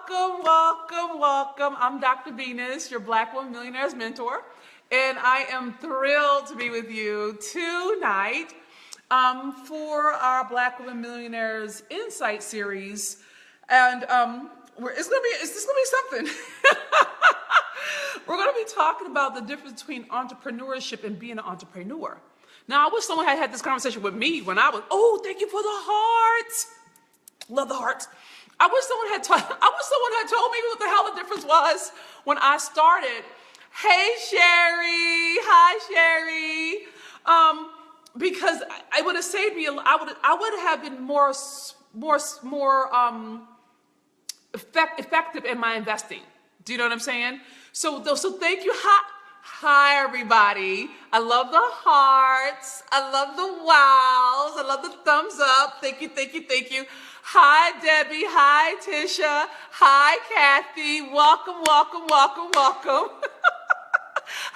Welcome. I'm Dr. Venus, your Black Woman Millionaires mentor, and I am thrilled to be with you tonight for our Black Women Millionaires Insight series. And it's gonna be something. We're gonna be talking about the difference between entrepreneurship and being an entrepreneur. Now, I wish someone had this conversation with me when I was. Oh, thank you for the hearts. Love the hearts. I wish someone had told me what the hell the difference was when I started. Hey, Sherry. Hi, Sherry. Because I would have saved me. I would have been more effective in my investing. Do you know what I'm saying? So thank you. Hi, everybody. I love the hearts. I love the wows. I love the thumbs up. Thank you. Hi, Debbie. Hi, Tisha. Hi, Kathy. Welcome.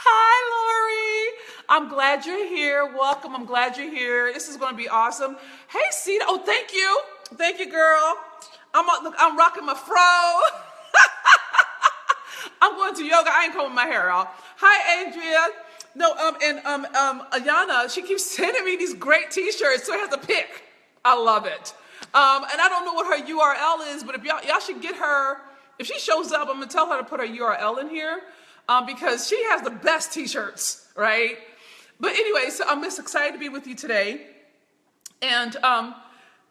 Hi, Lori. I'm glad you're here. Welcome. I'm glad you're here. This is going to be awesome. Hey, Sita. Oh, thank you. Thank you, girl. I'm rocking my fro. I'm going to yoga. I ain't combing my hair out. Hi, Andrea. No, Ayana, she keeps sending me these great t-shirts, so I have to pick. I love it. And I don't know what her URL is, but if y'all should get her, if she shows up, I'm gonna tell her to put her URL in here, because she has the best t-shirts, right? But anyway, so I'm just excited to be with you today. And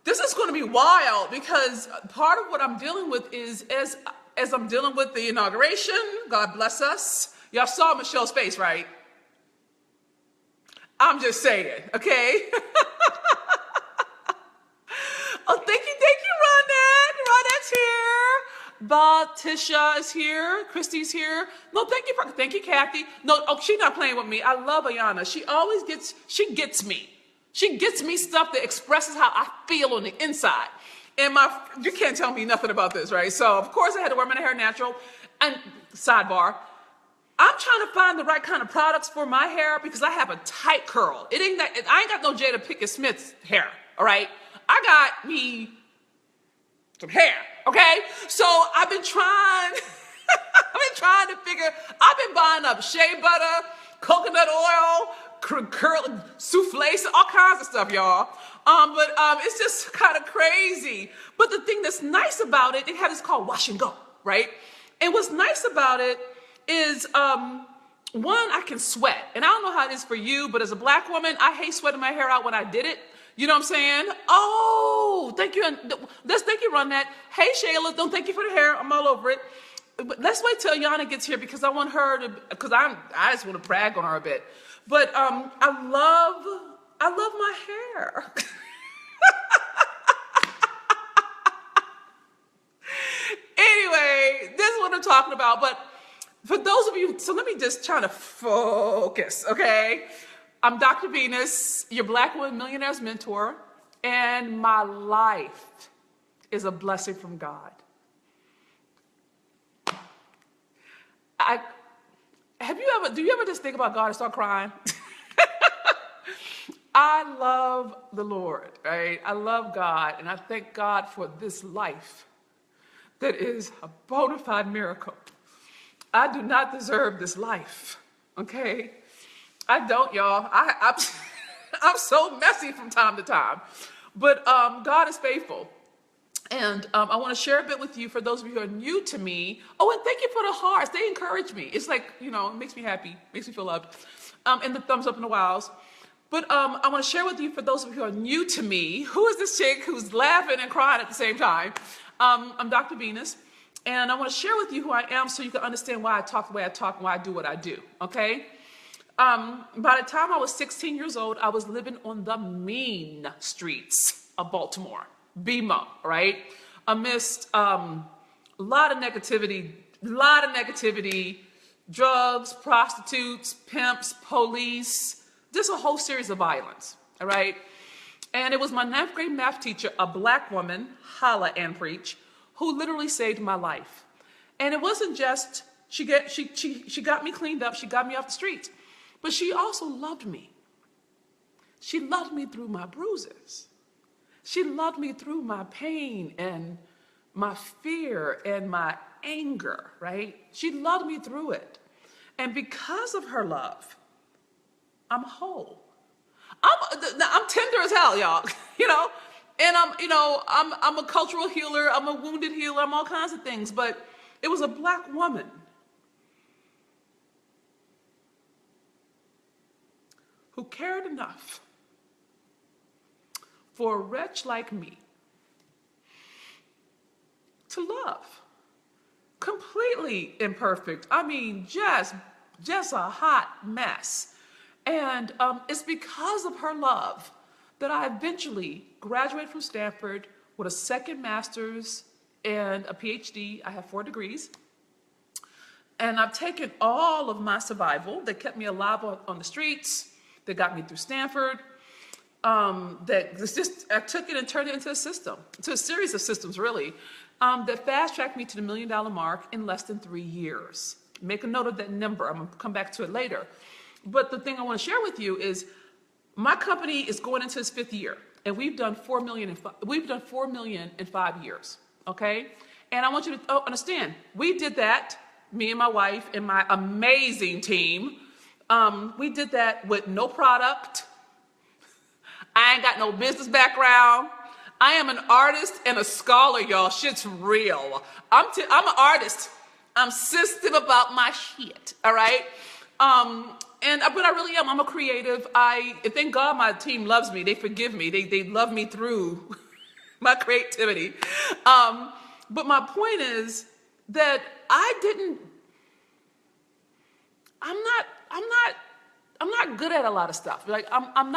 this is gonna be wild because part of what I'm dealing with is as I'm dealing with the inauguration, God bless us. Y'all saw Michelle's face, right? I'm just saying, okay? Oh, thank you, Ronette. Ronette's here. Tisha is here. Christy's here. No, thank you, Kathy. No, she's not playing with me. I love Ayana. She gets me. She gets me stuff that expresses how I feel on the inside. And you can't tell me nothing about this, right? So of course I had to wear my hair natural. And sidebar, I'm trying to find the right kind of products for my hair because I have a tight curl. I ain't got no Jada Pinkett Smith's hair, all right? I got me some hair, okay? So I've been trying I've been buying up shea butter, coconut oil, curl, souffle, all kinds of stuff, y'all. But it's just kind of crazy. But the thing that's nice about it had this called wash and go, right? And what's nice about it is, one, I can sweat. And I don't know how it is for you, but as a Black woman, I hate sweating my hair out when I did it. You know what I'm saying? Oh, thank you. Thank you, Ronette. Hey, Shayla, don't thank you for the hair. I'm all over it. But let's wait till Yana gets here because I want her to, because I just want to brag on her a bit. But I love my hair. Anyway, this is what I'm talking about. But for those of you, so let me just try to focus, okay? I'm Dr. Venus, your Black Women Millionaires mentor, and my life is a blessing from God. Do you ever just think about God and start crying? I love the Lord, right? I love God, and I thank God for this life that is a bona fide miracle. I do not deserve this life, okay? I don't, y'all. I'm so messy from time to time, but God is faithful. And I want to share a bit with you for those of you who are new to me. Oh, and thank you for the hearts. They encourage me. It's like, it makes me happy, makes me feel loved. And the thumbs up and the wows. But I want to share with you for those of you who are new to me, who is this chick who's laughing and crying at the same time? I'm Dr. Venus, and I want to share with you who I am so you can understand why I talk the way I talk and why I do what I do, okay? By the time I was 16 years old, I was living on the mean streets of Baltimore. BMO, right? Amidst a lot of negativity, drugs, prostitutes, pimps, police, just a whole series of violence, all right? And it was my 9th grade math teacher, a Black woman, holla and preach, who literally saved my life. And it wasn't just, she got me cleaned up, she got me off the streets, but she also loved me. She loved me through my bruises. She loved me through my pain and my fear and my anger, right? She loved me through it. And because of her love, I'm whole. I'm tender as hell, y'all, and I'm a cultural healer. I'm a wounded healer. I'm all kinds of things. But it was a Black woman who cared enough for a wretch like me to love. Completely imperfect. I mean, just a hot mess. And it's because of her love that I eventually graduated from Stanford with a second master's and a PhD. I have 4 degrees. And I've taken all of my survival that kept me alive on the streets, that got me through Stanford, I took it and turned it into a system, into a series of systems, really, that fast-tracked me to the $1 million mark in less than 3 years. Make a note of that number. I'm going to come back to it later. But the thing I want to share with you is my company is going into its 5th year, and we've done $4 million in 5 years, okay? And I want you to understand, we did that, me and my wife and my amazing team. We did that with no product. I ain't got no business background. I am an artist and a scholar, y'all. Shit's real. I'm an artist. I'm sensitive about my shit, all right? But I really am. I'm a creative. Thank God my team loves me. They forgive me. They love me through my creativity. But my point is that I'm not good at a lot of stuff. Like I'm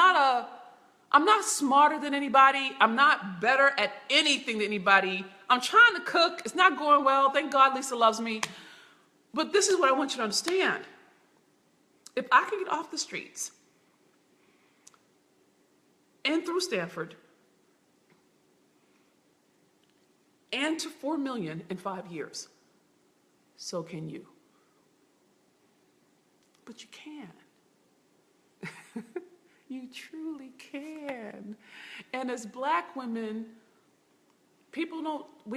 not smarter than anybody. I'm not better at anything than anybody. I'm trying to cook. It's not going well. Thank God Lisa loves me. But this is what I want you to understand. If I can get off the streets and through Stanford and to 4 million in 5 years, so can you. But you can. You truly can. And as Black women, we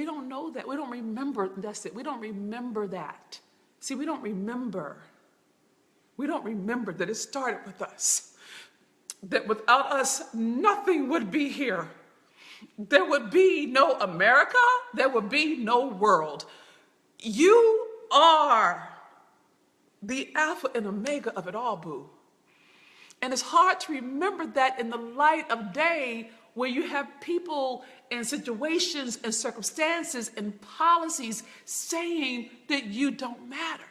don't know that. We don't remember, that's it. We don't remember that. See, we don't remember that it started with us. That without us, nothing would be here. There would be no America. There would be no world. You are the Alpha and Omega of it all, boo. And it's hard to remember that in the light of day where you have people and situations and circumstances and policies saying that you don't matter.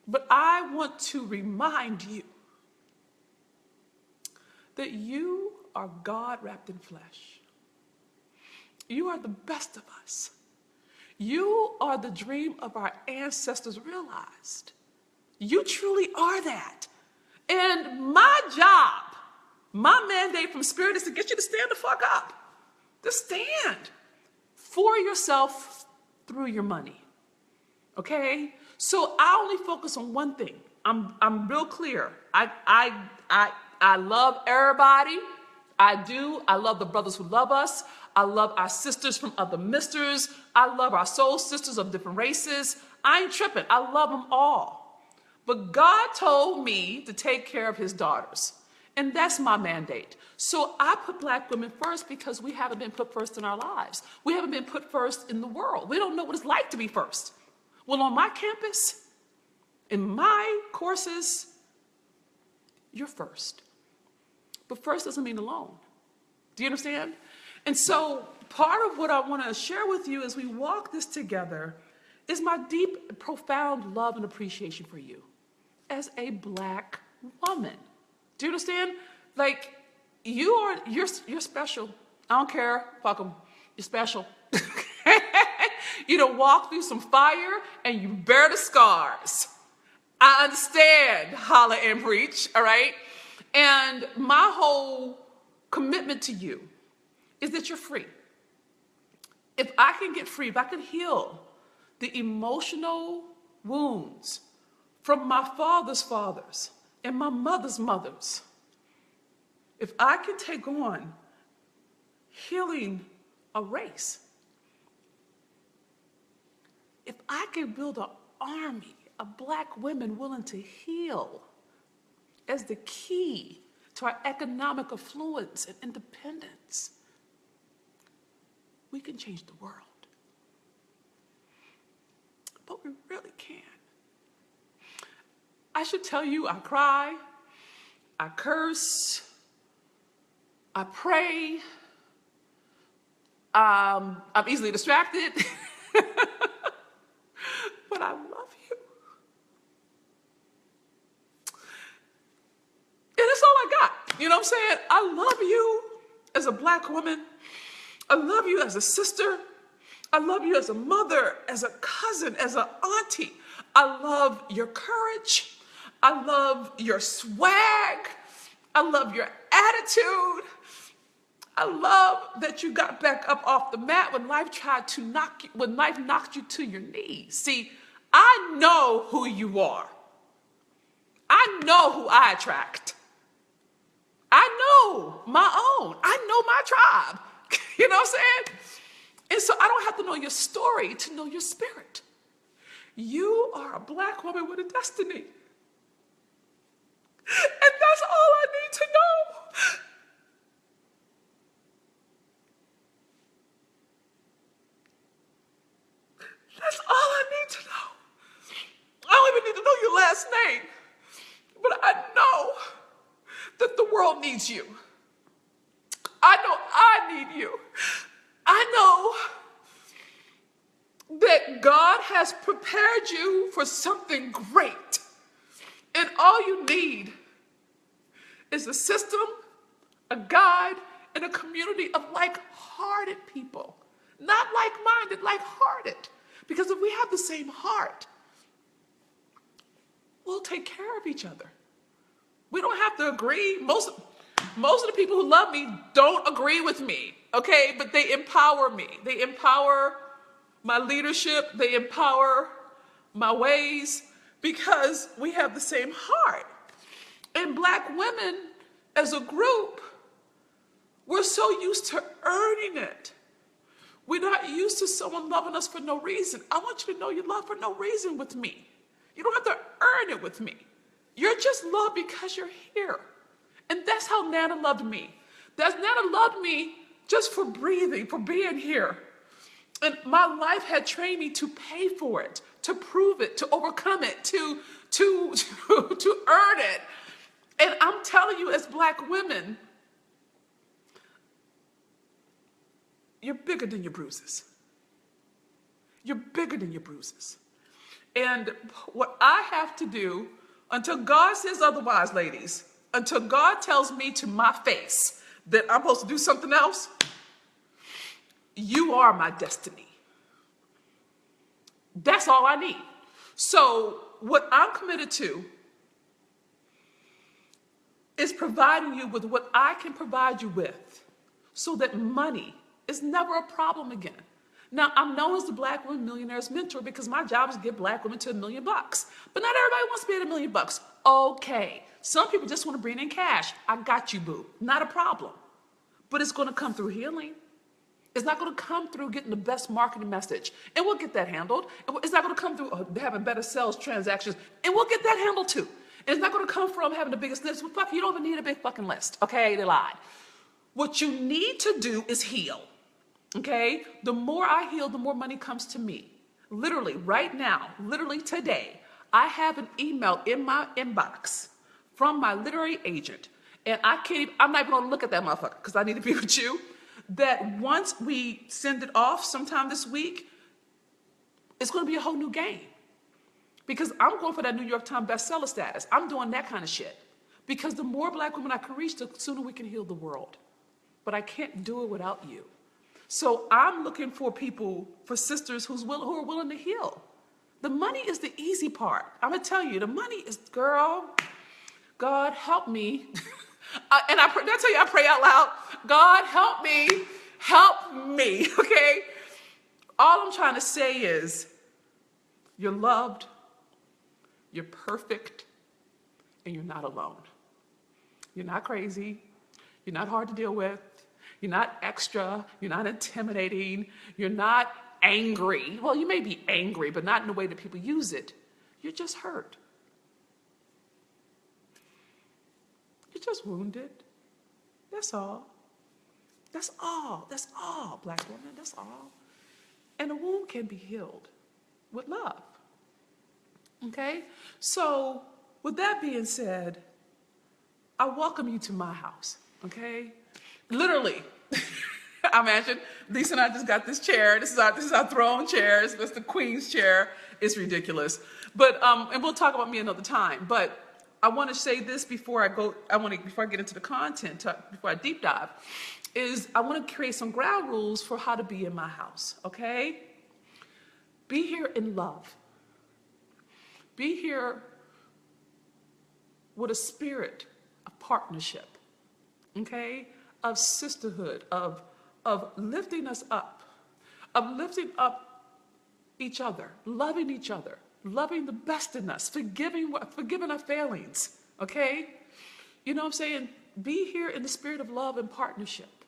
But I want to remind you that you are God wrapped in flesh. You are the best of us. You are the dream of our ancestors realized. You truly are that. And my job, my mandate from Spirit is to get you to stand the fuck up. To stand for yourself through your money. Okay? So I only focus on one thing. I'm real clear. I love everybody. I do. I love the brothers who love us. I love our sisters from other misters. I love our soul sisters of different races. I ain't tripping. I love them all. But God told me to take care of his daughters. And that's my mandate. So I put Black women first because we haven't been put first in our lives. We haven't been put first in the world. We don't know what it's like to be first. Well, on my campus, in my courses, you're first. But first doesn't mean alone. Do you understand? And so part of what I want to share with you as we walk this together is my deep, profound love and appreciation for you as a Black woman. Do you understand? Like, you're special. I don't care. Fuck them. You're special. You done walk through some fire and you bear the scars. I understand, holla and preach, all right? And my whole commitment to you is that you're free. If I can get free, if I can heal the emotional wounds from my father's fathers and my mother's mothers, if I can take on healing a race, if I can build an army of Black women willing to heal as the key to our economic affluence and independence, we can change the world. But we really can. I should tell you, I cry, I curse, I pray, I'm easily distracted, but I love you. And that's all I got. You know what I'm saying? I love you as a Black woman. I love you as a sister. I love you as a mother, as a cousin, as an auntie. I love your courage. I love your swag. I love your attitude. I love that you got back up off the mat when life knocked you to your knees. See, I know who you are. I know who I attract. I know my own. I know my tribe. You know what I'm saying? And so I don't have to know your story to know your spirit. You are a Black woman with a destiny. And that's all I need to know. That's all I need to know. I don't even need to know your last name. But I know that the world needs you. I know I need you. I know that God has prepared you for something great. And all you need is a system, a guide, and a community of like-hearted people. Not like-minded, like-hearted. Because if we have the same heart, we'll take care of each other. We don't have to agree. Most of the people who love me don't agree with me, okay? But they empower me. They empower my leadership. They empower my ways because we have the same heart. And Black women, as a group, we're so used to earning it. We're not used to someone loving us for no reason. I want you to know you love for no reason with me. You don't have to earn it with me. You're just loved because you're here. And that's how Nana loved me. Nana loved me just for breathing, for being here. And my life had trained me to pay for it, to prove it, to overcome it, to earn it. And I'm telling you, as Black women, you're bigger than your bruises. You're bigger than your bruises. And what I have to do, until God says otherwise, ladies, until God tells me to my face that I'm supposed to do something else, you are my destiny. That's all I need. So what I'm committed to is providing you with what I can provide you with so that money is never a problem again. Now, I'm known as the Black Women Millionaires Mentor because my job is to get Black women to $1 million. But not everybody wants to be at $1 million. Okay. Some people just want to bring in cash. I got you, boo. Not a problem. But it's going to come through healing. It's not going to come through getting the best marketing message. And we'll get that handled. It's not going to come through having better sales transactions. And we'll get that handled too. And it's not going to come from having the biggest list. Well, fuck, you don't even need a big fucking list. Okay, they lied. What you need to do is heal. Okay? The more I heal, the more money comes to me. Literally, right now, literally today, I have an email in my inbox from my literary agent. And I'm not even going to look at that motherfucker because I need to be with you. That once we send it off sometime this week, it's going to be a whole new game. Because I'm going for that New York Times bestseller status. I'm doing that kind of shit. Because the more Black women I can reach, the sooner we can heal the world. But I can't do it without you. So I'm looking for people, for sisters who are willing to heal. The money is the easy part. I'm going to tell you, the money is, girl, God help me. And I tell you, I pray out loud, God help me, okay? All I'm trying to say is, you're loved, you're perfect, and you're not alone. You're not crazy, you're not hard to deal with, you're not extra, you're not intimidating, you're not angry. Well, you may be angry, but not in the way that people use it. You're just hurt. You're just wounded. That's all. That's all. That's all, Black woman. That's all. And a wound can be healed with love. Okay? So, with that being said, I welcome you to my house. Okay? Literally. I imagine Lisa and I just got this chair. This is our throne chair. It's the queen's chair. It's ridiculous. But and we'll talk about me another time. But I want to say this before I get into the content, before I deep dive, is I want to create some ground rules for how to be in my house, okay? Be here in love. Be here with a spirit of partnership, okay? Of sisterhood, of lifting us up, of lifting up each other, loving the best in us, forgiving our failings, okay? You know what I'm saying? Be here in the spirit of love and partnership,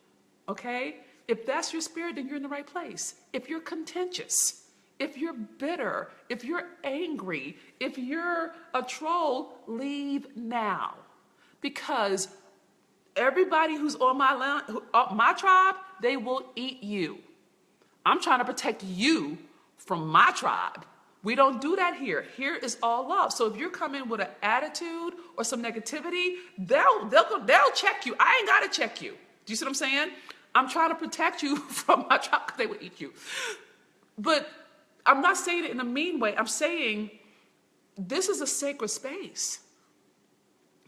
okay? If that's your spirit, then you're in the right place. If you're contentious, if you're bitter, if you're angry, if you're a troll, leave now. Because everybody who's on my tribe, they will eat you. I'm trying to protect you from my tribe. We don't do that here. Here is all love. So if you're coming with an attitude or some negativity, they'll check you. I ain't got to check you. Do you see what I'm saying? I'm trying to protect you from my tribe because they will eat you. But I'm not saying it in a mean way. I'm saying this is a sacred space.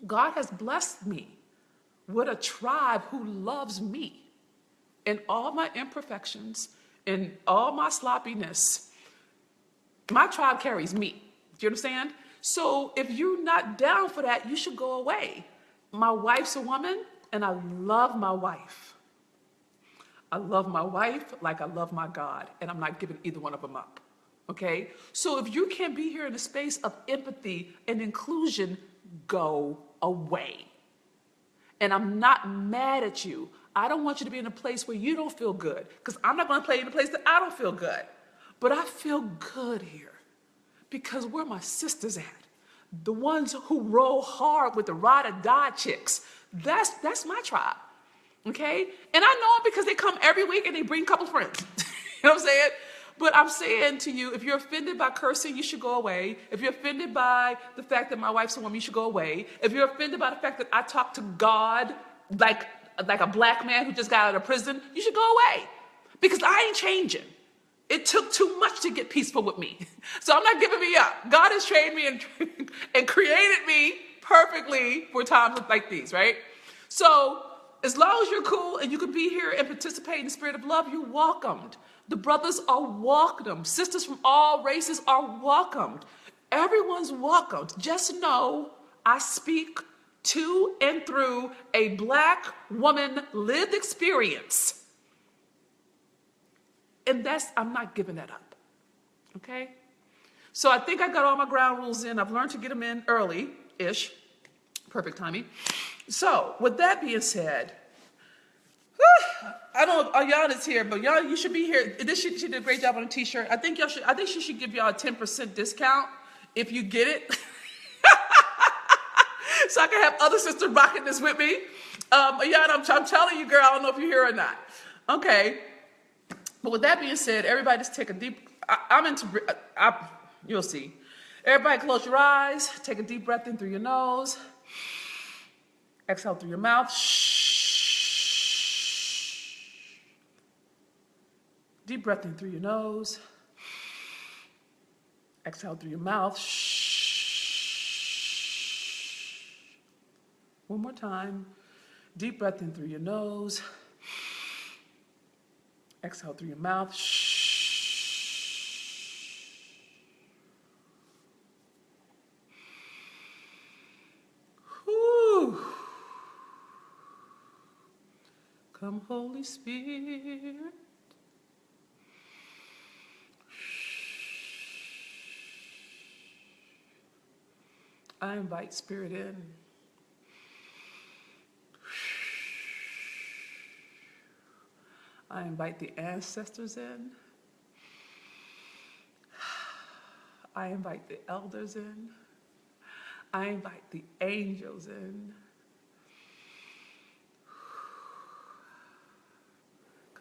God has blessed me with a tribe who loves me in all my imperfections, in all my sloppiness. My tribe carries me. Do you understand? So if you're not down for that, you should go away. My wife's a woman, and I love my wife. I love my wife like I love my God, and I'm not giving either one of them up. Okay? So if you can't be here in a space of empathy and inclusion, go away. And I'm not mad at you. I don't want you to be in a place where you don't feel good, because I'm not going to play in a place that I don't feel good. But I feel good here because where my sisters at, the ones who roll hard with the ride or die chicks, that's my tribe, okay? And I know them because they come every week and they bring a couple friends. You know what I'm saying? But I'm saying to you, if you're offended by cursing, you should go away. If you're offended by the fact that my wife's a woman, you should go away. If you're offended by the fact that I talk to God like a black man who just got out of prison, you should go away because I ain't changing. It took too much to get peaceful with me. So I'm not giving me up. God has trained me and created me perfectly for times like these, right? So as long as you're cool and you can be here and participate in the spirit of love, you're welcomed. The brothers are welcomed. Sisters from all races are welcomed. Everyone's welcomed. Just know I speak to and through a black woman lived experience. And I'm not giving that up, okay? So I think I got all my ground rules in. I've learned to get them in early-ish. Perfect timing. So with that being said, I don't know if Ayana's here, but y'all, you should be here. She did a great job on a t-shirt. I think she should give y'all a 10% discount if you get it. So I can have other sisters rocking this with me. Ayana, I'm telling you, girl, I don't know if you're here or not. Okay. But with that being said, everybody just take a deep, you'll see. Everybody close your eyes, take a deep breath in through your nose. Exhale through your mouth. Shh. Deep breath in through your nose. Exhale through your mouth. Shh. One more time. Deep breath in through your nose. Exhale through your mouth. Shh. Whew. Come, Holy Spirit. I invite Spirit in. I invite the ancestors in. I invite the elders in. I invite the angels in.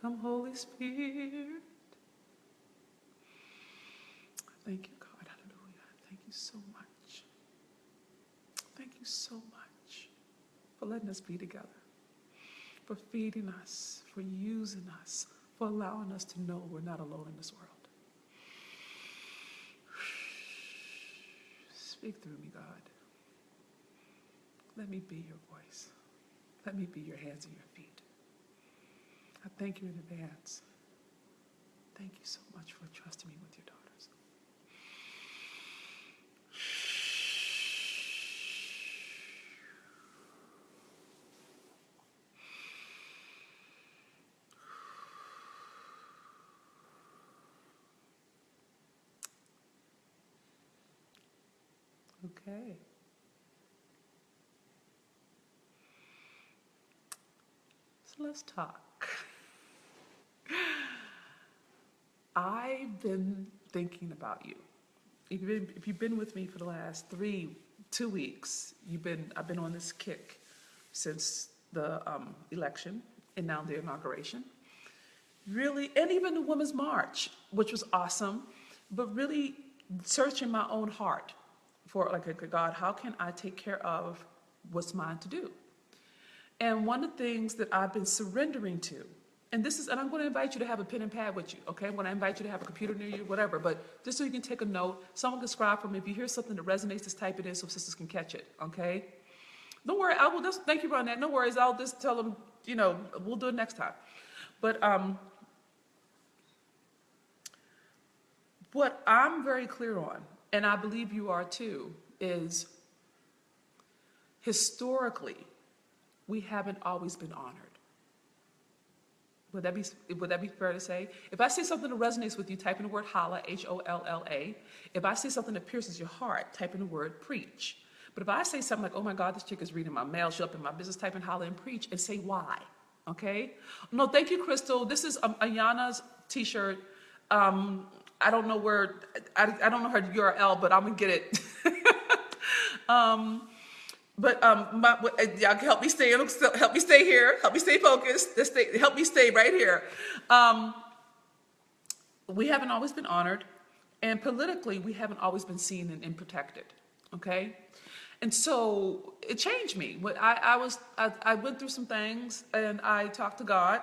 Come, Holy Spirit. Thank you, God. Hallelujah. Thank you so much. Thank you so much for letting us be together, for feeding us, for using us, for allowing us to know we're not alone in this world. Speak through me, God. Let me be your voice. Let me be your hands and your feet. I thank you in advance. Thank you so much for trusting me with your daughters. Okay. So let's talk. I've been thinking about you. If you've been with me for the last 2 weeks, I've been on this kick since the election and now the inauguration. Really, and even the Women's March, which was awesome, but really searching my own heart for, like, okay, God, how can I take care of what's mine to do? And one of the things that I've been surrendering to, and I'm going to invite you to have a pen and pad with you, okay? I'm going to invite you to have a computer near you, whatever, but just so you can take a note, someone can scribe for me. If you hear something that resonates, just type it in so sisters can catch it, okay? Don't worry, I will just, thank you on that. No worries, I'll just tell them, we'll do it next time. But what I'm very clear on, and I believe you are too, is historically, we haven't always been honored. Would that be fair to say? If I say something that resonates with you, type in the word holla, Holla. If I say something that pierces your heart, type in the word preach. But if I say something like, oh my God, this chick is reading my mail, show up in my business, type in holla and preach, and say why, okay? No, thank you, Crystal. This is Ayana's t-shirt. I don't know I don't know her URL, but I'm gonna get it. Y'all help me stay here. Help me stay focused. Help me stay right here. We haven't always been honored, and politically, we haven't always been seen and protected. Okay, and so it changed me. I went through some things, and I talked to God.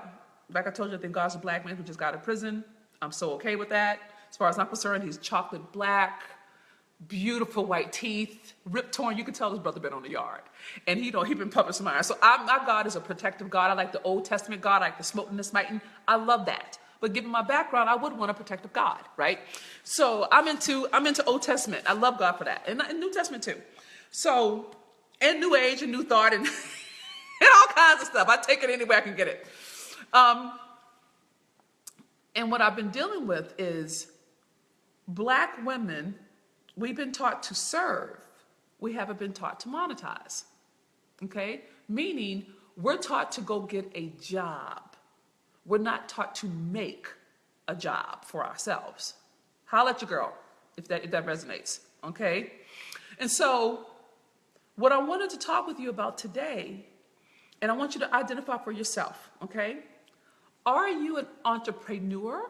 Like I told you, I think God's a black man who just got out of prison. I'm so okay with that. As far as I'm concerned, he's chocolate black. Beautiful white teeth, rip torn. You can tell his brother been on the yard, and he been pumping some iron. So my God is a protective God. I like the Old Testament God. I like the smoting and the smiting. I love that. But given my background, I would want a protective God, right? So I'm into Old Testament. I love God for that, and New Testament too. So, and New Age and New Thought and and all kinds of stuff. I take it anywhere I can get it. And what I've been dealing with is black women. We've been taught to serve. We haven't been taught to monetize, okay? Meaning we're taught to go get a job. We're not taught to make a job for ourselves. Holla at your girl if that resonates, okay? And so what I wanted to talk with you about today, and I want you to identify for yourself, okay? Are you an entrepreneur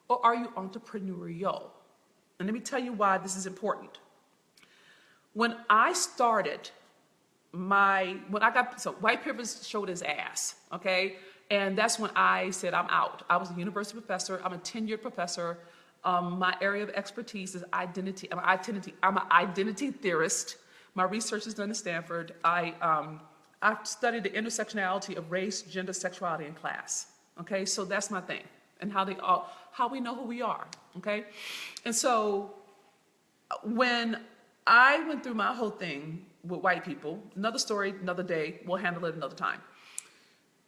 or are you entrepreneurial? And let me tell you why this is important. When I started white privilege showed his ass, okay? And that's when I said, I'm out. I was a university professor. I'm a tenured professor. My area of expertise is identity. I'm an identity theorist. My research is done at Stanford. I've studied the intersectionality of race, gender, sexuality, and class. Okay, so that's my thing. And how we know who we are, okay? And so when I went through my whole thing with white people, another story, another day, we'll handle it another time.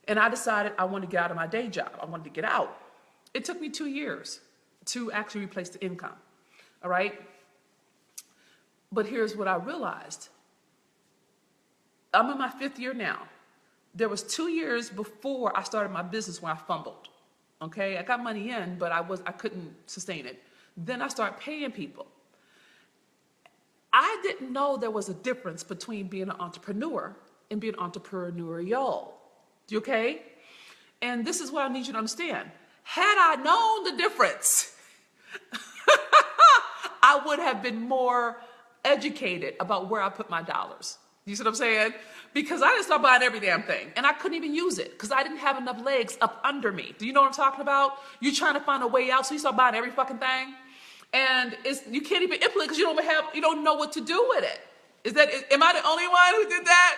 And I decided I wanted to get out of my day job. I wanted to get out. It took me 2 years to actually replace the income, all right? But here's what I realized. I'm in my 5th year now. There was 2 years before I started my business where I fumbled. Okay, I got money in, but I couldn't sustain it. Then I started paying people. I didn't know there was a difference between being an entrepreneur and being entrepreneurial. Okay? And this is what I need you to understand. Had I known the difference, I would have been more educated about where I put my dollars. You see what I'm saying? Because I didn't start buying every damn thing, and I couldn't even use it because I didn't have enough legs up under me. Do you know what I'm talking about? You're trying to find a way out, so you start buying every fucking thing, and you can't even implement because you don't know what to do with it. Am I the only one who did that?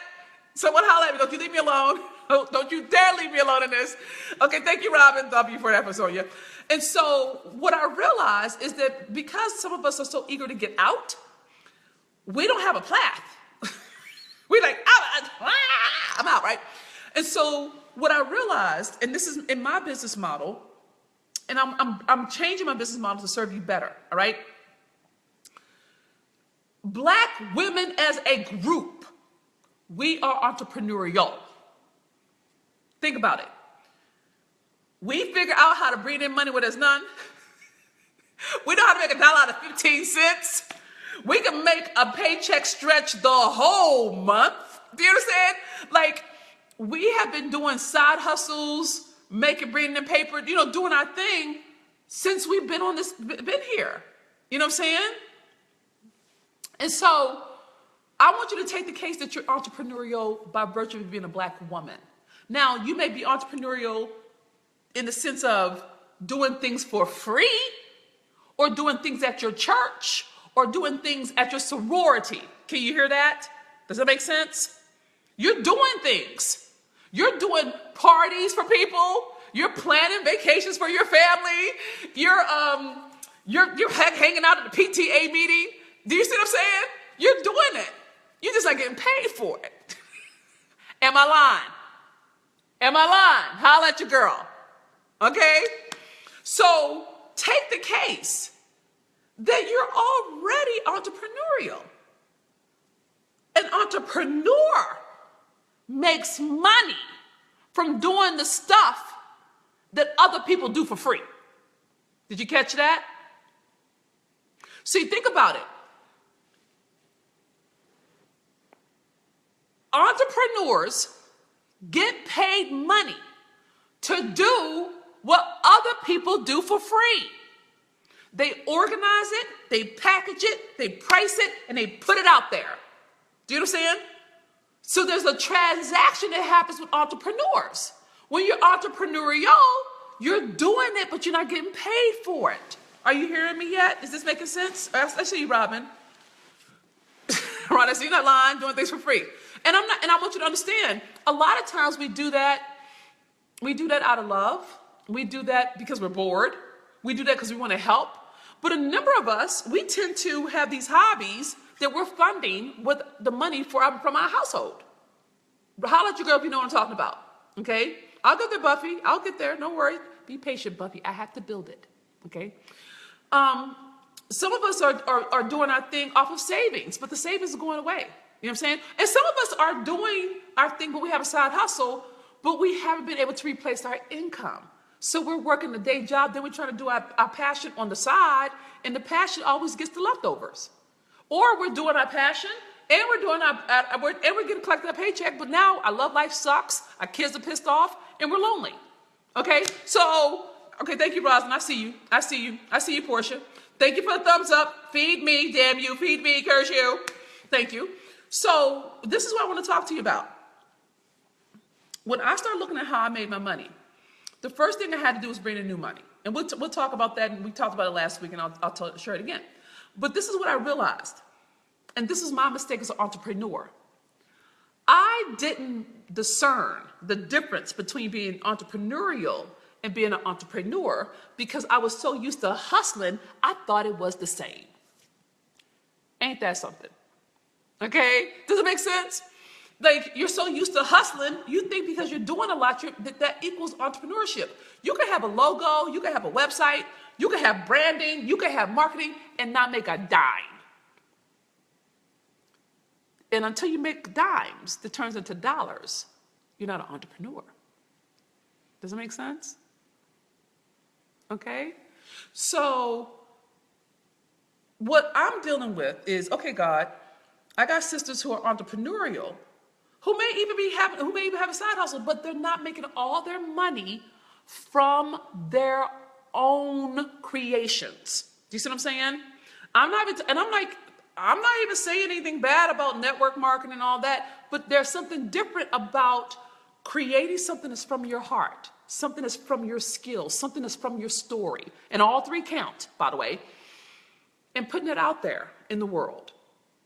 Someone holler at me. Don't you leave me alone. Don't you dare leave me alone in this. Okay, thank you, Robin W, for that, Sonia. And so what I realized is that because some of us are so eager to get out, we don't have a path. We're like, I'm out, right? And so what I realized, and this is in my business model, and I'm changing my business model to serve you better, all right? Black women as a group, we are entrepreneurial. Think about it. We figure out how to bring in money where there's none. We know how to make $1 out of 15 cents. We can make a paycheck stretch the whole month. Do you understand? Like, we have been doing side hustles, bringing in paper, doing our thing since we've been here. You know what I'm saying? And so I want you to take the case that you're entrepreneurial by virtue of being a Black woman. Now, you may be entrepreneurial in the sense of doing things for free, or doing things at your church, or doing things at your sorority. Can you hear that? Does that make sense? You're doing things. You're doing parties for people. You're planning vacations for your family. You're hanging out at the PTA meeting. Do you see what I'm saying? You're doing it. You're just not getting paid for it. Am I lying? Am I lying? Holla at your girl. Okay? So take the case that you're already entrepreneurial. An entrepreneur makes money from doing the stuff that other people do for free. Did you catch that? See, think about it. Entrepreneurs get paid money to do what other people do for free. They organize it, they package it, they price it, and they put it out there. Do you understand? So there's a transaction that happens with entrepreneurs. When you're entrepreneurial, you're doing it, but you're not getting paid for it. Are you hearing me yet? Is this making sense? I see you, Robin. Right, I see you're not lying, doing things for free. And I want you to understand, a lot of times we do that out of love. We do that because we're bored. We do that because we want to help. But a number of us, we tend to have these hobbies that we're funding with the money from our household. Holla at your girl if you know what I'm talking about. Okay? I'll get there, Buffy. I'll get there. Don't worry. Be patient, Buffy. I have to build it. Okay? Some of us are doing our thing off of savings, but the savings are going away. You know what I'm saying? And some of us are doing our thing, but we have a side hustle, but we haven't been able to replace our income. So we're working a day job, then we're trying to do our passion on the side, and the passion always gets the leftovers. Or we're doing our passion, and we're getting collected a paycheck, but now our love life sucks, our kids are pissed off, and we're lonely. Okay? So, thank you, Roslyn. I see you, Portia. Thank you for the thumbs up. Feed me, damn you. Feed me, curse you. Thank you. So this is what I want to talk to you about. When I started looking at how I made my money, the first thing I had to do was bring in new money. And we'll talk about that, and we talked about it last week, and I'll share it again. But this is what I realized, and this is my mistake as an entrepreneur. I didn't discern the difference between being entrepreneurial and being an entrepreneur because I was so used to hustling, I thought it was the same. Ain't that something? Okay? Does it make sense? Like, you're so used to hustling, you think because you're doing a lot, that equals entrepreneurship. You can have a logo, you can have a website, you can have branding, you can have marketing, and not make a dime. And until you make dimes that turns into dollars, you're not an entrepreneur. Does it make sense? Okay? So what I'm dealing with is, okay, God, I got sisters who are entrepreneurial, who may even have a side hustle, but they're not making all their money from their own creations. Do you see what I'm saying? I'm not even saying anything bad about network marketing and all that, but there's something different about creating something that's from your heart, something that's from your skills, something that's from your story. And all three count, by the way, and putting it out there in the world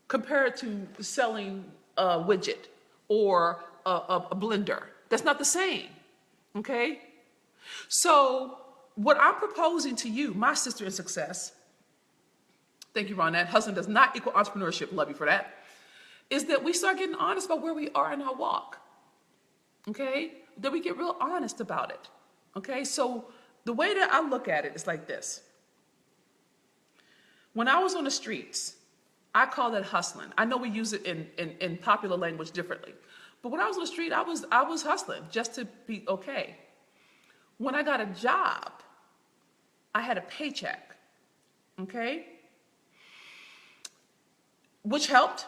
compared to selling a widget or a blender. That's not the same, okay? So what I'm proposing to you, my sister in success, thank you, Ronette, husband does not equal entrepreneurship, love you for that, is that we start getting honest about where we are in our walk, okay? That we get real honest about it, okay? So the way that I look at it is like this. When I was on the streets, I call that hustling. I know we use it in popular language differently. But when I was on the street, I was hustling just to be okay. When I got a job, I had a paycheck, okay? Which helped,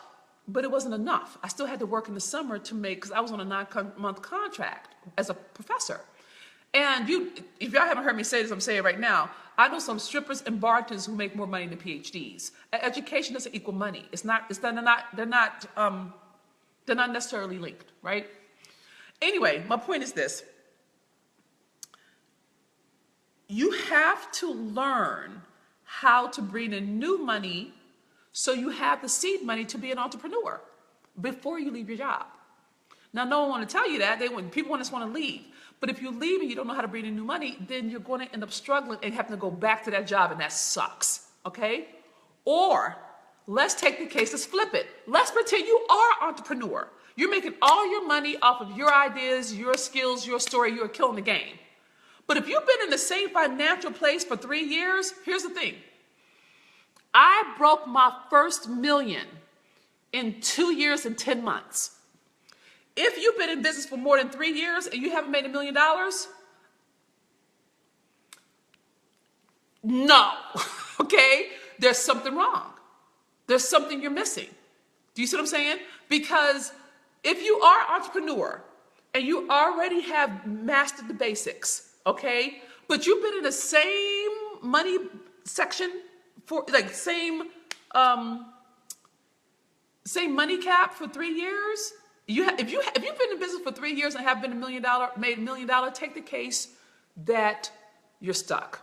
but it wasn't enough. I still had to work in the summer to make, because I was on a 9-month contract as a professor. And if y'all haven't heard me say this, I'm saying it right now, I know some strippers and bartenders who make more money than PhDs. Education doesn't equal money. They're not necessarily linked, right? Anyway, my point is this. You have to learn how to bring in new money so you have the seed money to be an entrepreneur before you leave your job. Now, no one want to tell you that. People just want to leave. But if you leave and you don't know how to bring in new money, then you're going to end up struggling and having to go back to that job, and that sucks, okay? Or let's take the case, let's flip it. Let's pretend you are an entrepreneur. You're making all your money off of your ideas, your skills, your story. You're killing the game. But if you've been in the same financial place for 3 years, here's the thing. I broke my first million in 2 years and 10 months. If you've been in business for more than 3 years and you haven't made $1 million, no, okay? There's something wrong. There's something you're missing. Do you see what I'm saying? Because if you are an entrepreneur and you already have mastered the basics, okay, but you've been in the same money section for like same money cap for 3 years. If you've been in business for 3 years and have been made $1 million, take the case that you're stuck.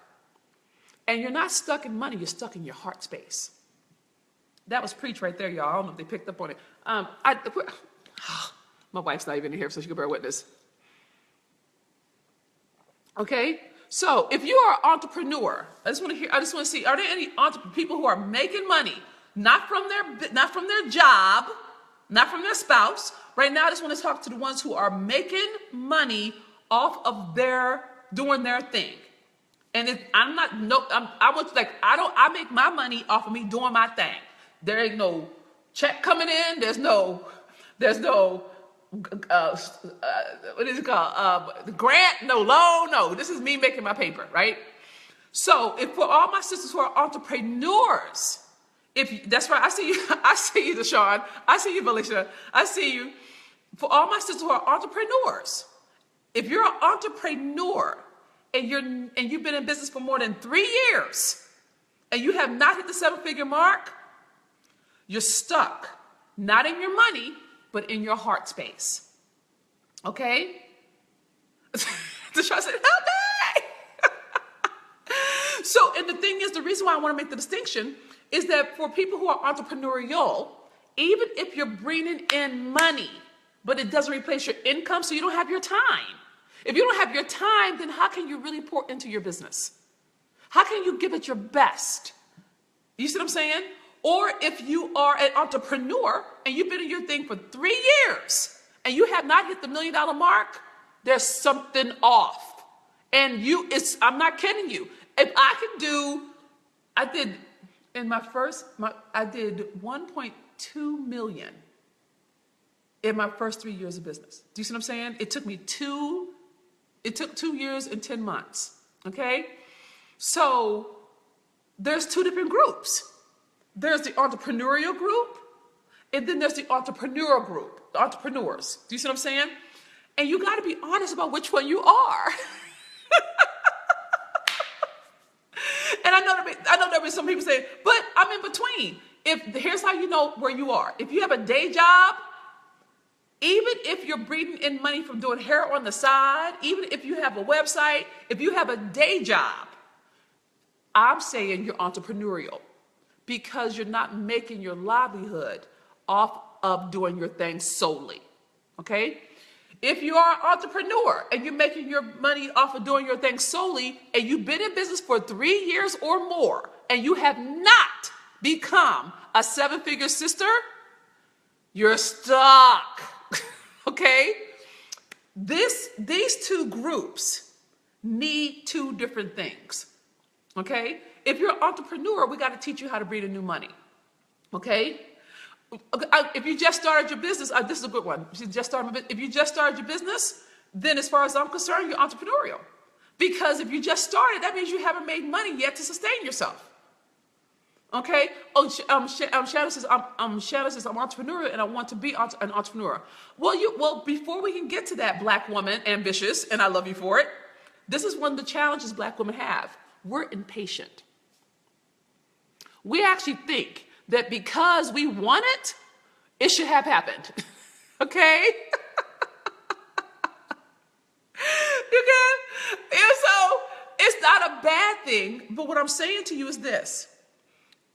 And you're not stuck in money, you're stuck in your heart space. That was preach right there, y'all. I don't know if they picked up on it. My wife's not even in here, so she can bear witness. Okay? So if you are an entrepreneur, I just want to see, are there any people who are making money, not from their job, not from their spouse? Right now, I just want to talk to the ones who are making money off of doing their thing. And I make my money off of me doing my thing. There ain't no check coming in. There's no what is it called? Grant, no loan, no. This is me making my paper, right? So if for all my sisters who are entrepreneurs, that's right, I see you, Deshaun. I see you, Felicia. I see you. For all my sisters who are entrepreneurs, if you're an entrepreneur and you've been in business for more than 3 years and you have not hit the 7-figure mark, you're stuck, not in your money, but in your heart space. Okay? Deshaun said, help me! So, and the thing is, the reason why I want to make the distinction is that for people who are entrepreneurial, even if you're bringing in money, but it doesn't replace your income, so you don't have your time. If you don't have your time, then how can you really pour into your business? How can you give it your best? You see what I'm saying? Or if you are an entrepreneur and you've been in your thing for 3 years and you have not hit the $1 million mark, there's something off. And I'm not kidding you. If I did 1.2 million in my first 3 years of business. Do you see what I'm saying? It took 2 years and 10 months. Okay? So there's two different groups. There's the entrepreneurial group And then there's the entrepreneurial group, the entrepreneurs. Do you see what I'm saying? And you got to be honest about which one you are. And I know there'll be some people saying, but I'm in between. Here's how you know where you are. If you have a day job, even if you're breathing in money from doing hair on the side, even if you have a website, if you have a day job, I'm saying you're entrepreneurial because you're not making your livelihood off of doing your thing solely, okay? If you are an entrepreneur and you're making your money off of doing your thing solely and you've been in business for 3 years or more and you have not become a seven-figure sister, you're stuck, okay? These two groups need two different things, okay? If you're an entrepreneur, we got to teach you how to breathe in new money, okay? If you just started your business, this is a good one. If you just started your business, then as far as I'm concerned, you're entrepreneurial. Because if you just started, that means you haven't made money yet to sustain yourself. Okay? Shannon says, I'm entrepreneurial and I want to be an entrepreneur. Well, before we can get to that, Black woman, ambitious, and I love you for it, this is one of the challenges Black women have. We're impatient. We actually think that because we want it, it should have happened. Okay? You get? And so it's not a bad thing, but what I'm saying to you is this.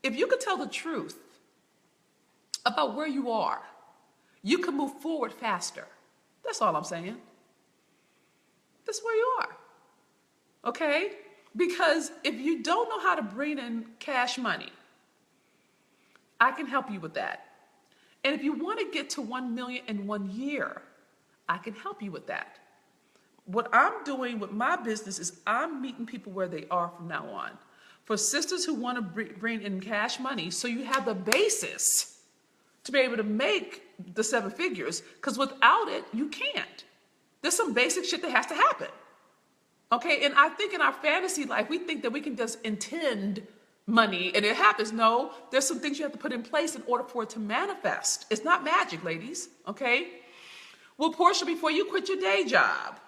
If you could tell the truth about where you are, you can move forward faster. That's all I'm saying. That's where you are. Okay? Because if you don't know how to bring in cash money, I can help you with that. And if you want to get to 1 million in 1 year, I can help you with that. What I'm doing with my business is I'm meeting people where they are from now on. For sisters who want to bring in cash money, so you have the basis to be able to make the 7 figures, because without it, you can't. There's some basic shit that has to happen. Okay, and I think in our fantasy life, we think that we can just intend money and it happens. No, there's some things you have to put in place in order for it to manifest. It's not magic, ladies, okay? Well, Portia, before you quit your day job,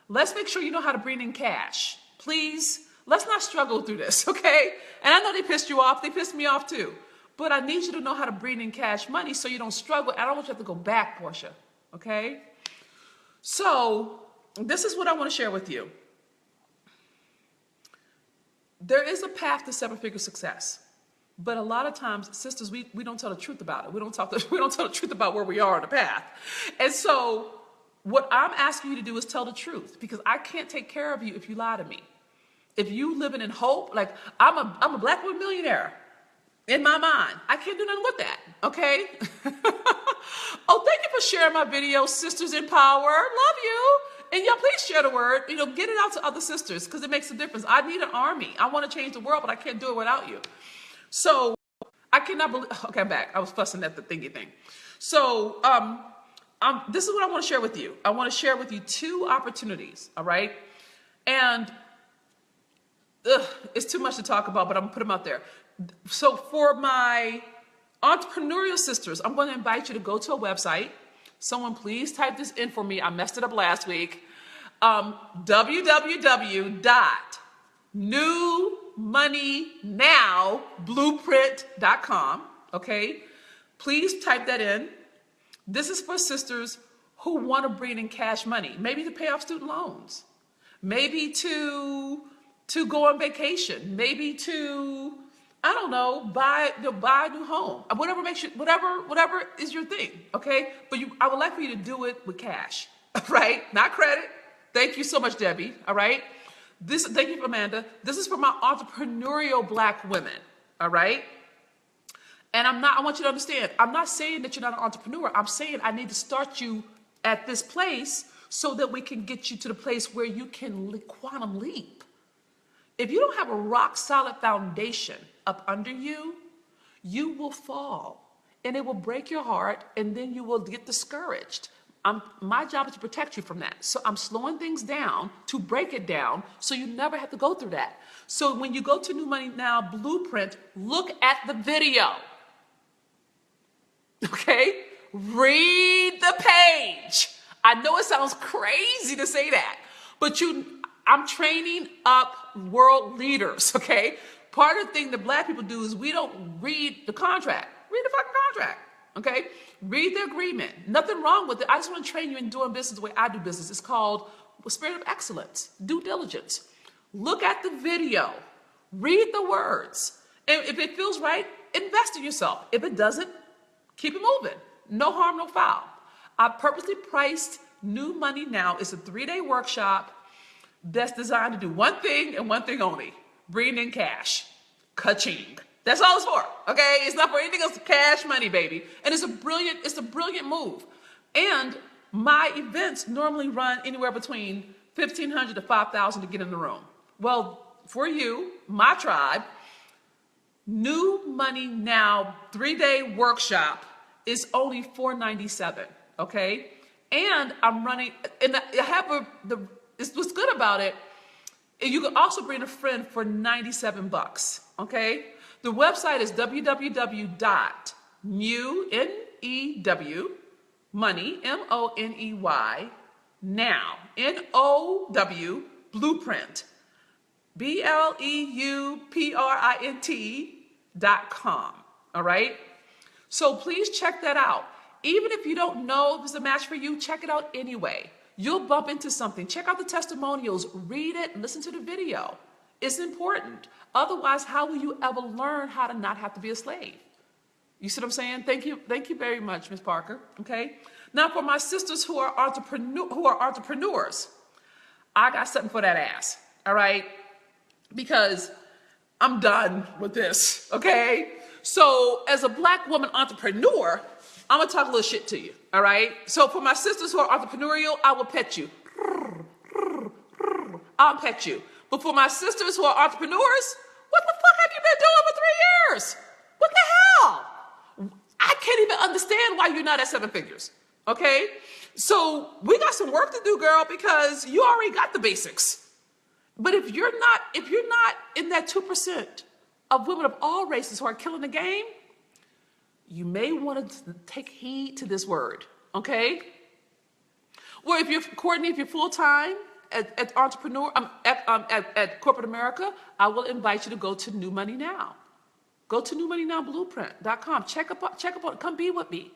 let's make sure you know how to bring in cash. Please, let's not struggle through this, okay? And I know they pissed you off. They pissed me off too. But I need you to know how to bring in cash money so you don't struggle. I don't want you to have to go back, Portia, okay? So this is what I want to share with you. There is a path to 7-figure success, but a lot of times, sisters, we don't tell the truth about it. We don't tell the truth about where we are on the path. And so what I'm asking you to do is tell the truth, because I can't take care of you if you lie to me. If you living in hope, like I'm a Black woman millionaire in my mind, I can't do nothing with that, okay? Oh, thank you for sharing my video, Sisters in Power. Love you. And y'all, please share the word. You know, get it out to other sisters because it makes a difference. I need an army. I want to change the world, but I can't do it without you. So I cannot believe. Okay, I'm back. I was fussing at the thingy thing. So this is what I want to share with you. I want to share with you 2 opportunities. All right, and it's too much to talk about, but I'm gonna put them out there. So for my entrepreneurial sisters, I'm going to invite you to go to a website. Someone please type this in for me. I messed it up last week. www.newmoneynowblueprint.com. Okay. Please type that in. This is for sisters who want to bring in cash money, maybe to pay off student loans, maybe to go on vacation, maybe to, I don't know, buy a new home, whatever makes you, whatever is your thing, okay? But I would like for you to do it with cash, right? Not credit. Thank you so much, Debbie. All right. Thank you, Amanda. This is for my entrepreneurial Black women. All right. And I want you to understand, I'm not saying that you're not an entrepreneur. I'm saying I need to start you at this place so that we can get you to the place where you can quantum leap. If you don't have a rock solid foundation up under you, you will fall and it will break your heart and then you will get discouraged. My job is to protect you from that. So I'm slowing things down to break it down so you never have to go through that. So when you go to New Money Now Blueprint, look at the video. Okay? Read the page. I know it sounds crazy to say that, but I'm training up world leaders, okay? Part of the thing that black people do is we don't read the contract. Read the fucking contract, okay? Read the agreement. Nothing wrong with it. I just want to train you in doing business the way I do business. It's called spirit of excellence, due diligence. Look at the video. Read the words. And if it feels right, invest in yourself. If it doesn't, keep it moving. No harm, no foul. I purposely priced New Money Now. It's a 3-day workshop that's designed to do one thing and one thing only. Bring in cash. Ka-ching. That's all it's for, okay? It's not for anything else. Cash money, baby. And it's a brilliant move. And my events normally run anywhere between $1,500 to $5,000 to get in the room. Well, for you, my tribe, New Money Now 3-day workshop is only $497, okay? And I'm running, and I have what's good about it, you can also bring a friend for $97, okay? The website is www.money, now, N-O-W, blueprint, BLEUPRINT.com, all right? So please check that out. Even if you don't know if it's a match for you, check it out anyway. You'll bump into something. Check out the testimonials, read it, listen to the video. It's important. Otherwise, how will you ever learn how to not have to be a slave? You see what I'm saying? Thank you very much, Ms. Parker, okay? Now for my sisters who are entrepreneurs, I got something for that ass, all right? Because I'm done with this, okay? So as a black woman entrepreneur, I'm gonna talk a little shit to you, all right? So for my sisters who are entrepreneurial, I will pet you. I'll pet you. But for my sisters who are entrepreneurs, what the fuck have you been doing for 3 years? What the hell? I can't even understand why you're not at 7 figures, okay? So we got some work to do, girl, because you already got the basics. But if you're not in that 2% of women of all races who are killing the game, you may want to take heed to this word, okay? Or if you're, Courtney, if you're full-time at corporate America, I will invite you to go to New Money Now. Go to newmoneynowblueprint.com. Check up on, come be with me.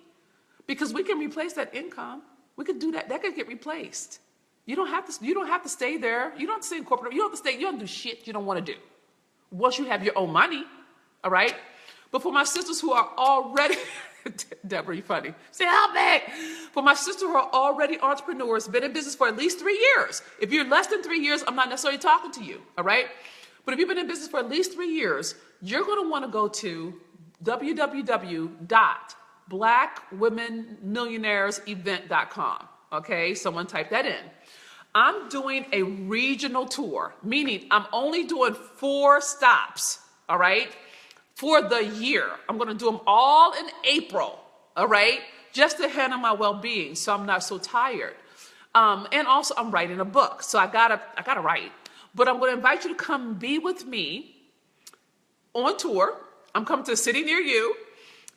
Because we can replace that income. We could do that. That could get replaced. You don't have to stay there. You don't have to stay in corporate. You don't do shit you don't want to do. Once you have your own money, all right? But for my sisters who are already, Deborah, you funny. Say, help me. For my sisters who are already entrepreneurs, been in business for at least 3 years. If you're less than 3 years, I'm not necessarily talking to you, all right? But if you've been in business for at least 3 years, you're going to want to go to www.blackwomenmillionairesevent.com, okay? Someone type that in. I'm doing a regional tour, meaning I'm only doing 4 stops, all right, for the year. I'm going to do them all in April, all right, just to handle my well-being so I'm not so tired. And also I'm writing a book, so I gotta write. But I'm going to invite you to come be with me on tour. I'm coming to a city near you.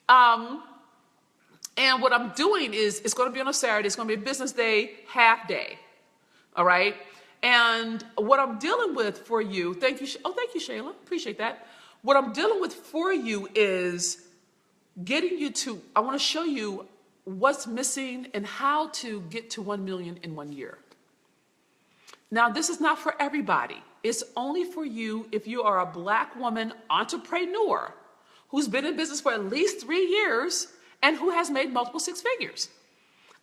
And what I'm doing is, it's going to be on a Saturday. It's going to be a business day, half day. All right. And what I'm dealing with for you, thank you, Shayla. Appreciate that. What I'm dealing with for you is getting you to, I want to show you what's missing and how to get to 1 million in 1 year. Now, this is not for everybody. It's only for you if you are a black woman entrepreneur who's been in business for at least 3 years and who has made multiple 6 figures.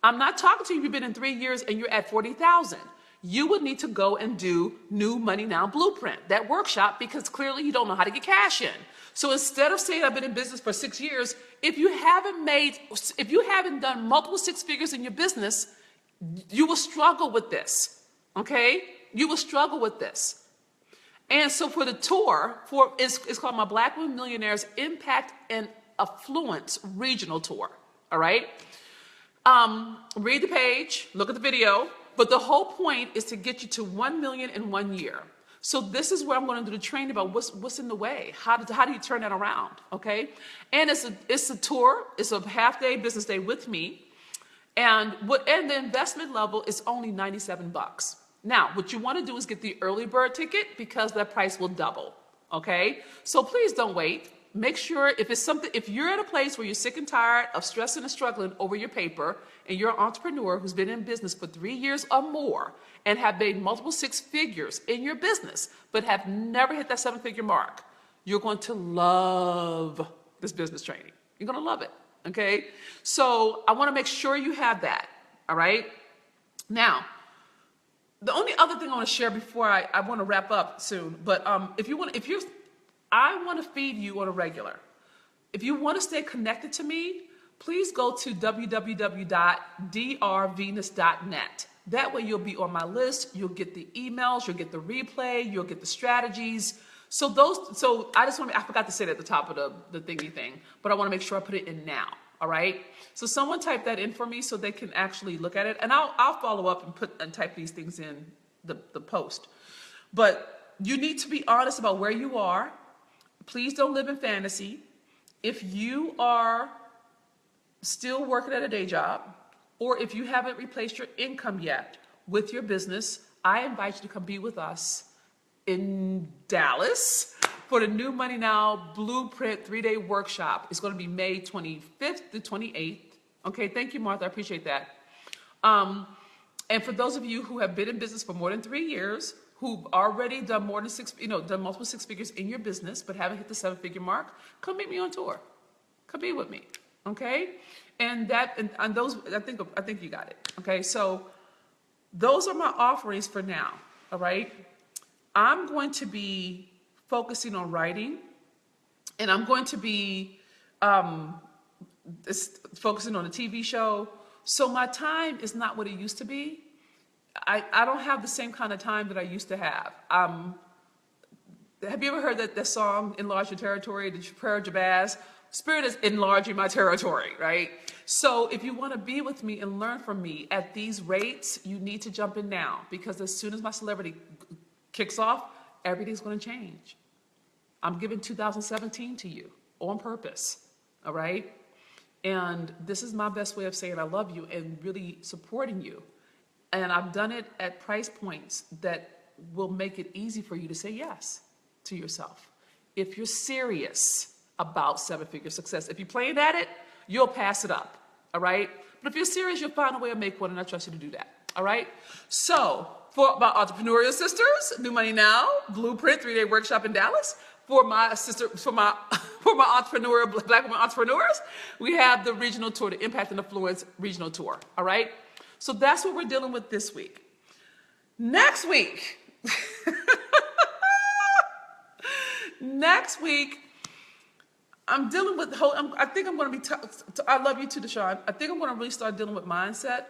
I'm not talking to you if you've been in 3 years and you're at 40,000. You would need to go and do New Money Now Blueprint, that workshop, because clearly you don't know how to get cash in. So instead of saying I've been in business for 6 years, if you haven't done multiple 6 figures in your business, you will struggle with this, okay? You will struggle with this. And so for the tour, it's called my Black Women Millionaires Impact and Affluence Regional Tour, all right? Read the page, look at the video, but the whole point is to get you to 1 million in 1 year. So this is where I'm going to do the training about what's in the way. How do you turn that around? Okay, and it's a tour. It's a half day business day with me, and the investment level is only $97. Now, what you want to do is get the early bird ticket because that price will double. Okay, so please don't wait. Make sure if you're at a place where you're sick and tired of stressing and struggling over your paper, and you're an entrepreneur who's been in business for 3 years or more and have made multiple six figures in your business, but have never hit that 7-figure mark, you're going to love this business training. You're going to love it. Okay. So I want to make sure you have that. All right. Now, the only other thing I want to share before I want to wrap up soon, but I want to feed you on a regular. If you want to stay connected to me, please go to www.drvenus.net. That way you'll be on my list. You'll get the emails, you'll get the replay, you'll get the strategies. So I forgot to say it at the top of the thingy thing, but I want to make sure I put it in now. All right. So someone type that in for me so they can actually look at it, and I'll follow up and type these things in the post. But you need to be honest about where you are. Please don't live in fantasy. If you are still working at a day job, or if you haven't replaced your income yet with your business, I invite you to come be with us in Dallas for the New Money Now Blueprint 3-day workshop. It's going to be May 25th to 28th. Okay, thank you, Martha. I appreciate that. And for those of you who have been in business for more than 3 years, who've already done more than done multiple six figures in your business, but haven't hit the 7-figure mark, come meet me on tour. Come be with me. Okay? And those, I think you got it. Okay? So those are my offerings for now. All right? I'm going to be focusing on writing, and I'm going to be focusing on a TV show. So my time is not what it used to be. I don't have the same kind of time that I used to have. Have you ever heard that song, Enlarge Your Territory, the prayer of Jabez? Spirit is enlarging my territory, right? So if you want to be with me and learn from me at these rates, you need to jump in now, because as soon as my celebrity kicks off, everything's going to change. I'm giving 2017 to you on purpose, all right? And this is my best way of saying I love you and really supporting you. And I've done it at price points that will make it easy for you to say yes to yourself. If you're serious about 7-figure success, if you're playing at it, you'll pass it up, all right? But if you're serious, you'll find a way to make one, and I trust you to do that, all right? So for my entrepreneurial sisters, New Money Now Blueprint 3-day workshop in Dallas. For my entrepreneurial Black women entrepreneurs, we have the regional tour, the Impact and Influence regional tour, all right? So that's what we're dealing with this week. Next week, I'm dealing with I think I'm going to be, I love you too, Deshaun. I think I'm going to really start dealing with mindset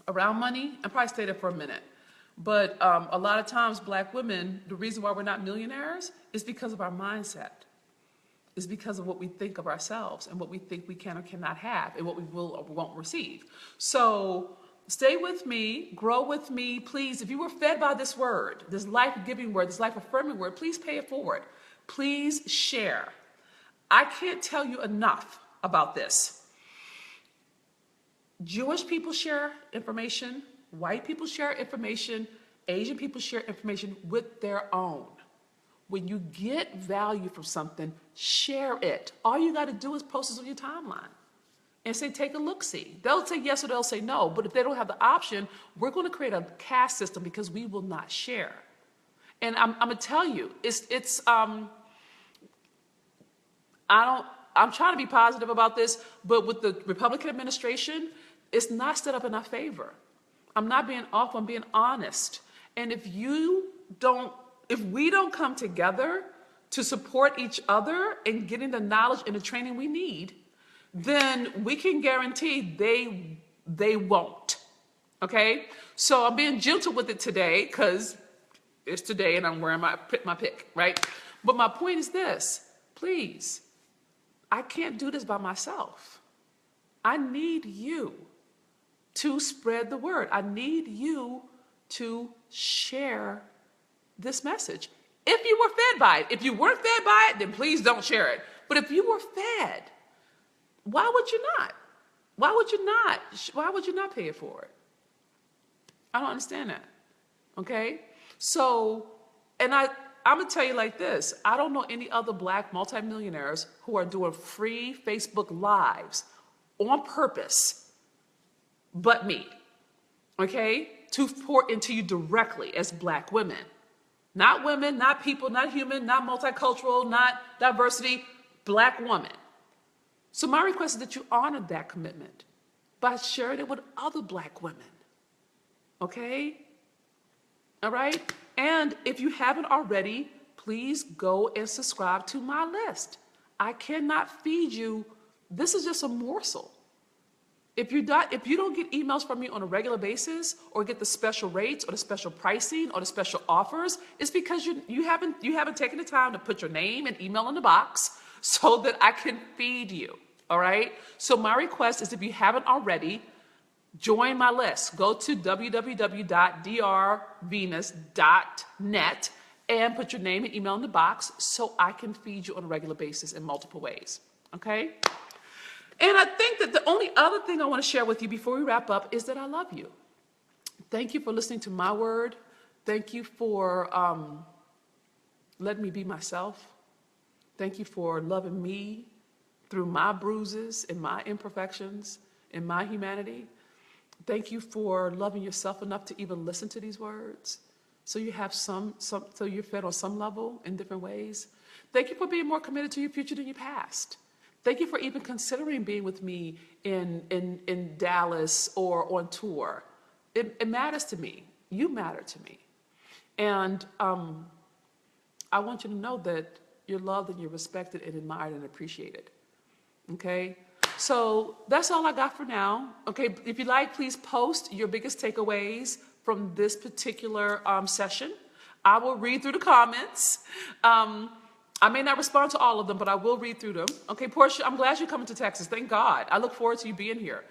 around money. I'll probably stay there for a minute. But a lot of times, Black women, the reason why we're not millionaires is because of our mindset. It's because of what we think of ourselves and what we think we can or cannot have and what we will or won't receive. So stay with me, grow with me, please. If you were fed by this word, this life-giving word, this life-affirming word, please pay it forward. Please share. I can't tell you enough about this. Jewish people share information. White people share information. Asian people share information with their own. When you get value from something, share it. All you got to do is post it on your timeline and say, take a look-see. They'll say yes or they'll say no. But if they don't have the option, we're going to create a caste system because we will not share. And I'm going to tell you, I'm trying to be positive about this, but with the Republican administration, it's not set up in our favor. I'm not being off, I'm being honest. And if we don't come together to support each other in getting the knowledge and the training we need, then we can guarantee they won't. Okay? So I'm being gentle with it today because it's today and I'm wearing my pick, right? But my point is this, please, I can't do this by myself. I need you to spread the word. I need you to share this message. If you were fed by it. If you weren't fed by it, then please don't share it. But if you were fed, why would you not? Why would you not? Why would you not pay it forward? I don't understand that. Okay? So, and I'm going to tell you like this. I don't know any other Black multimillionaires who are doing free Facebook Lives on purpose but me. Okay? To pour into you directly as Black women. Not women, not people, not human, not multicultural, not diversity, Black woman. So my request is that you honor that commitment by sharing it with other Black women. Okay? All right? And if you haven't already, please go and subscribe to my list. I cannot feed you. This is just a morsel. If you don't get emails from me on a regular basis or get the special rates or the special pricing or the special offers, it's because you haven't taken the time to put your name and email in the box so that I can feed you. All right? So my request is, if you haven't already, join my list. Go to www.drvenus.net and put your name and email in the box so I can feed you on a regular basis in multiple ways. Okay? And I think that the only other thing I want to share with you before we wrap up is that I love you. Thank you for listening to my word. Thank you for letting me be myself. Thank you for loving me through my bruises and my imperfections and my humanity. Thank you for loving yourself enough to even listen to these words. So you have so you're fed on some level in different ways. Thank you for being more committed to your future than your past. Thank you for even considering being with me in Dallas or on tour. It matters to me. You matter to me. And I want you to know that you're loved and you're respected and admired and appreciated. Okay? So that's all I got for now. Okay, if you like, please post your biggest takeaways from this particular session. I will read through the comments. I may not respond to all of them, but I will read through them. Okay, Portia, I'm glad you're coming to Texas. Thank God. I look forward to you being here.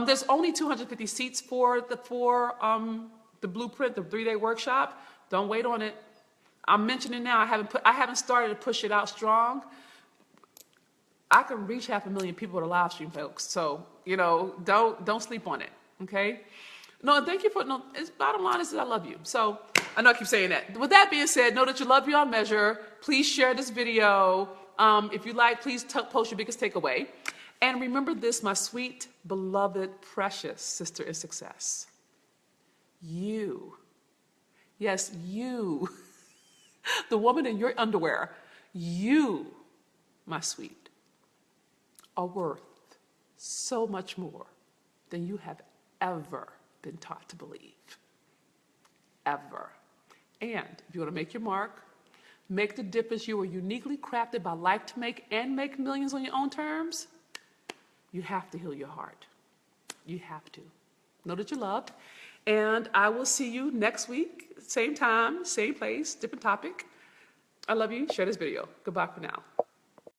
There's only 250 seats for the blueprint, the 3-day workshop. Don't wait on it. I'm mentioning now. I haven't started to push it out strong. I can reach 500,000 people with a live stream, folks. So, don't sleep on it. Okay? No, and thank you for, bottom line is that I love you. So, I know I keep saying that. With that being said, know that you love beyond measure. Please share this video. If you like, please post your biggest takeaway. And remember this, my sweet, beloved, precious sister in success. You, yes, you, the woman in your underwear, you, my sweet, are worth so much more than you have ever been taught to believe. Ever. And if you want to make your mark, make the difference you were uniquely crafted by life to make and make millions on your own terms, you have to heal your heart. You have to. Know that you're loved. And I will see you next week, same time, same place, different topic. I love you. Share this video. Goodbye for now.